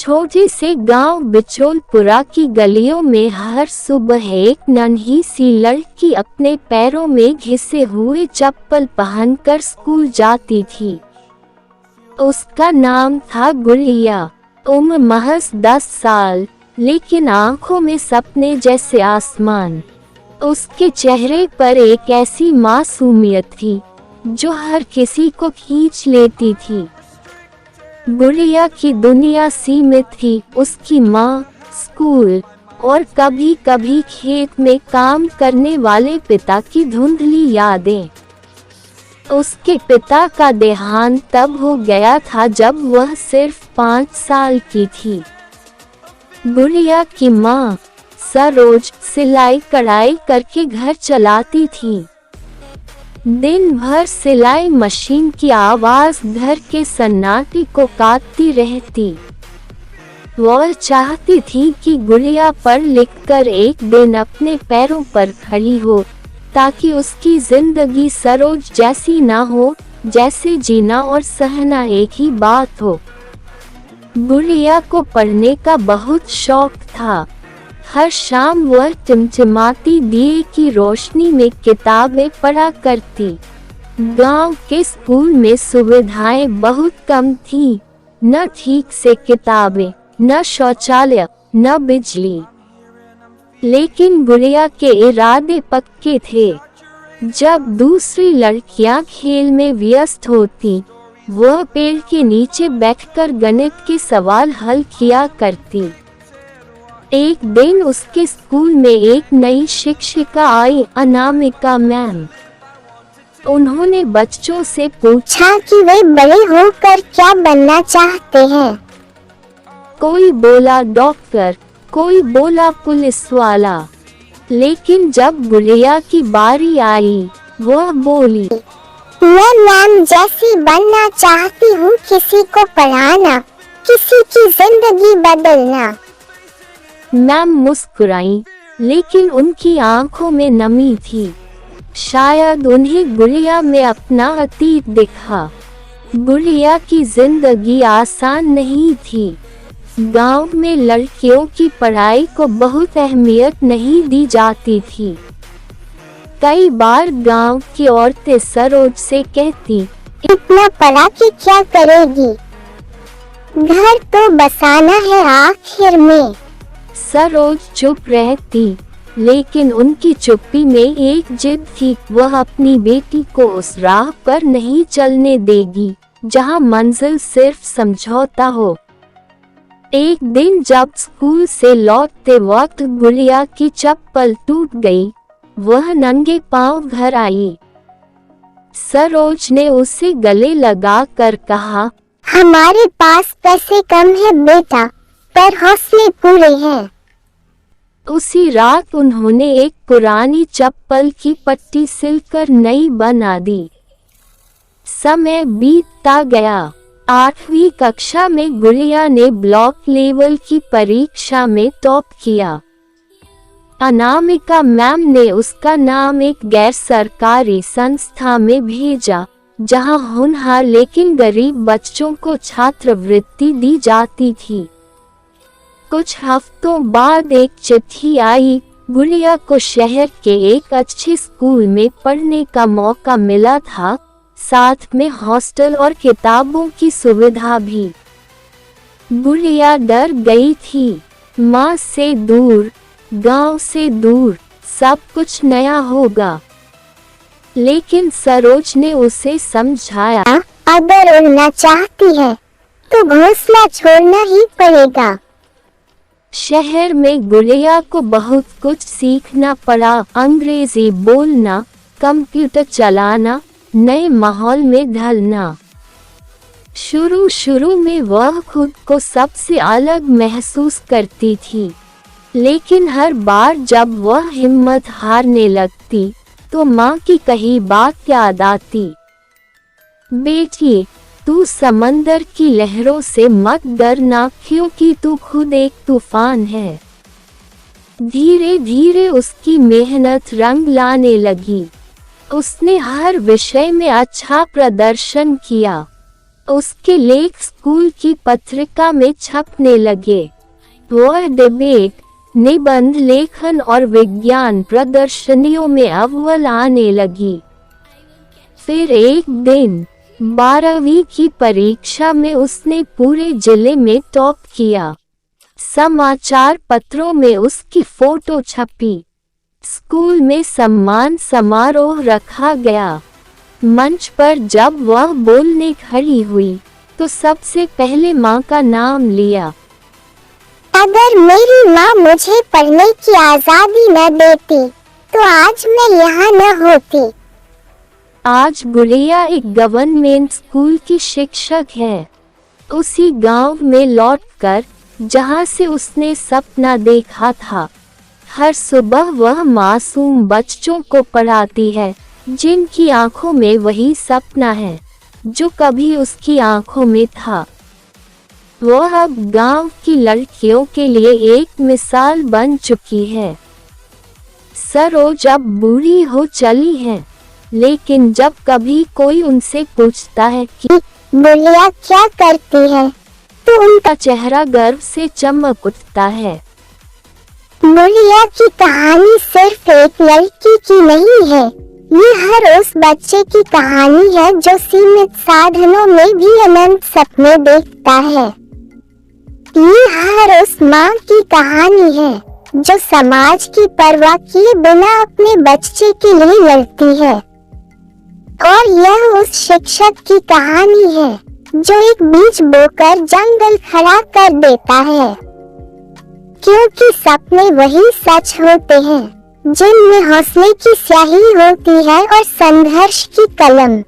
छोटे से गांव बिचौलपुरा की गलियों में हर सुबह एक नन्ही सी लड़की अपने पैरों में घिसे हुए चप्पल पहनकर स्कूल जाती थी। उसका नाम था गुड़िया। उम्र महज 10 साल, लेकिन आंखों में सपने जैसे आसमान। उसके चेहरे पर एक ऐसी मासूमियत थी जो हर किसी को खींच लेती थी। गुड़िया की दुनिया सीमित थी। उसकी माँ, स्कूल और कभी कभी खेत में काम करने वाले पिता की धुंधली यादें। उसके पिता का देहांत तब हो गया था जब वह सिर्फ 5 साल की थी। गुड़िया की माँ सरोज सिलाई कढ़ाई करके घर चलाती थी। दिन भर सिलाई मशीन की आवाज घर के सन्नाटे को काटती रहती। वह चाहती थी कि गुड़िया पढ़ लिख कर एक दिन अपने पैरों पर खड़ी हो, ताकि उसकी जिंदगी सरोज जैसी ना हो, जैसे जीना और सहना एक ही बात हो। गुड़िया को पढ़ने का बहुत शौक था। हर शाम वह टिमटिमाती दिए की रोशनी में किताबें पढ़ा करती। गांव के स्कूल में सुविधाएं बहुत कम थीं, न ठीक से किताबें, न शौचालय, न बिजली। लेकिन गुड़िया के इरादे पक्के थे। जब दूसरी लड़कियां खेल में व्यस्त होती, वह पेड़ के नीचे बैठकर गणित के सवाल हल किया करती। एक दिन उसके स्कूल में एक नई शिक्षिका आई, अनामिका मैम। उन्होंने बच्चों से पूछा कि वे बड़े होकर क्या बनना चाहते हैं। कोई बोला डॉक्टर, कोई बोला पुलिस वाला। लेकिन जब गुड़िया की बारी आई, वह बोली, मैं मैम जैसी बनना चाहती हूँ, किसी को पढ़ाना, किसी की जिंदगी बदलना। मैम मुस्कुराई, लेकिन उनकी आंखों में नमी थी। शायद उन्हें गुड़िया में अपना अतीत दिखा। गुड़िया की जिंदगी आसान नहीं थी। गांव में लड़कियों की पढ़ाई को बहुत अहमियत नहीं दी जाती थी। कई बार गांव की औरतें सरोज से कहती, इतना पढ़ा के क्या करेगी, घर तो बसाना है आखिर में। सरोज चुप रहती, लेकिन उनकी चुप्पी में एक जिद थी। वह अपनी बेटी को उस राह पर नहीं चलने देगी जहां मंजिल सिर्फ समझौता हो। एक दिन जब स्कूल से लौटते वक्त गुड़िया की चप्पल टूट गई। वह नंगे पांव घर आई। सरोज ने उसे गले लगाकर कहा, हमारे पास पैसे कम है बेटा, पर हौसले पूरे हैं। उसी रात उन्होंने एक पुरानी चप्पल की पट्टी सिलकर नई बना दी। समय बीतता गया। 8वीं कक्षा में गुड़िया ने ब्लॉक लेवल की परीक्षा में टॉप किया। अनामिका मैम ने उसका नाम एक गैर सरकारी संस्था में भेजा, जहां होनहार लेकिन गरीब बच्चों को छात्रवृत्ति दी जाती थी। कुछ हफ्तों बाद एक चिट्ठी आई। गुड़िया को शहर के एक अच्छे स्कूल में पढ़ने का मौका मिला था, साथ में हॉस्टल और किताबों की सुविधा भी। गुड़िया डर गई थी। माँ से दूर, गांव से दूर, सब कुछ नया होगा। लेकिन सरोज ने उसे समझाया, अगर उड़ना चाहती है तो घोंसला छोड़ना ही पड़ेगा। शहर में गुड़िया को बहुत कुछ सीखना पड़ा। अंग्रेजी बोलना, कंप्यूटर चलाना, नए माहौल में ढलना। शुरू में वह खुद को सबसे अलग महसूस करती थी, लेकिन हर बार जब वह हिम्मत हारने लगती तो माँ की कही बात याद आती। बेटी, तू समंदर की लहरों से मत डरना, क्योंकि तू खुद एक तूफान है। धीरे धीरे उसकी मेहनत रंग लाने लगी। उसने हर विषय में अच्छा प्रदर्शन किया। उसके लेख स्कूल की पत्रिका में छपने लगे। वह डिबेट, निबंध लेखन और विज्ञान प्रदर्शनियों में अव्वल आने लगी। फिर एक दिन 12वीं की परीक्षा में उसने पूरे जिले में टॉप किया। समाचार पत्रों में उसकी फोटो छपी। स्कूल में सम्मान समारोह रखा गया। मंच पर जब वह बोलने खड़ी हुई तो सबसे पहले माँ का नाम लिया। अगर मेरी माँ मुझे पढ़ने की आजादी न देती तो आज मैं यहाँ न होती। आज गुड़िया एक गवर्नमेंट स्कूल की शिक्षक है। उसी गांव में लौटकर जहां से उसने सपना देखा था, हर सुबह वह मासूम बच्चों को पढ़ाती है जिनकी आंखों में वही सपना है जो कभी उसकी आंखों में था। वह अब गांव की लड़कियों के लिए एक मिसाल बन चुकी है। सरोज अब बूढ़ी हो चली है, लेकिन जब कभी कोई उनसे पूछता है कि गुड़िया क्या करती है तो उनका चेहरा गर्व से चमक उठता है। गुड़िया की कहानी सिर्फ एक लड़की की नहीं है, ये हर उस बच्चे की कहानी है जो सीमित साधनों में भी अनंत सपने देखता है। ये हर उस माँ की कहानी है जो समाज की परवाह किए बिना अपने बच्चे के लिए लड़ती है। और यह उस शिक्षक की कहानी है जो एक बीज बोकर जंगल खड़ा कर देता है, क्योंकि सपने वही सच होते हैं जिनमें हौसले की स्याही होती है और संघर्ष की कलम।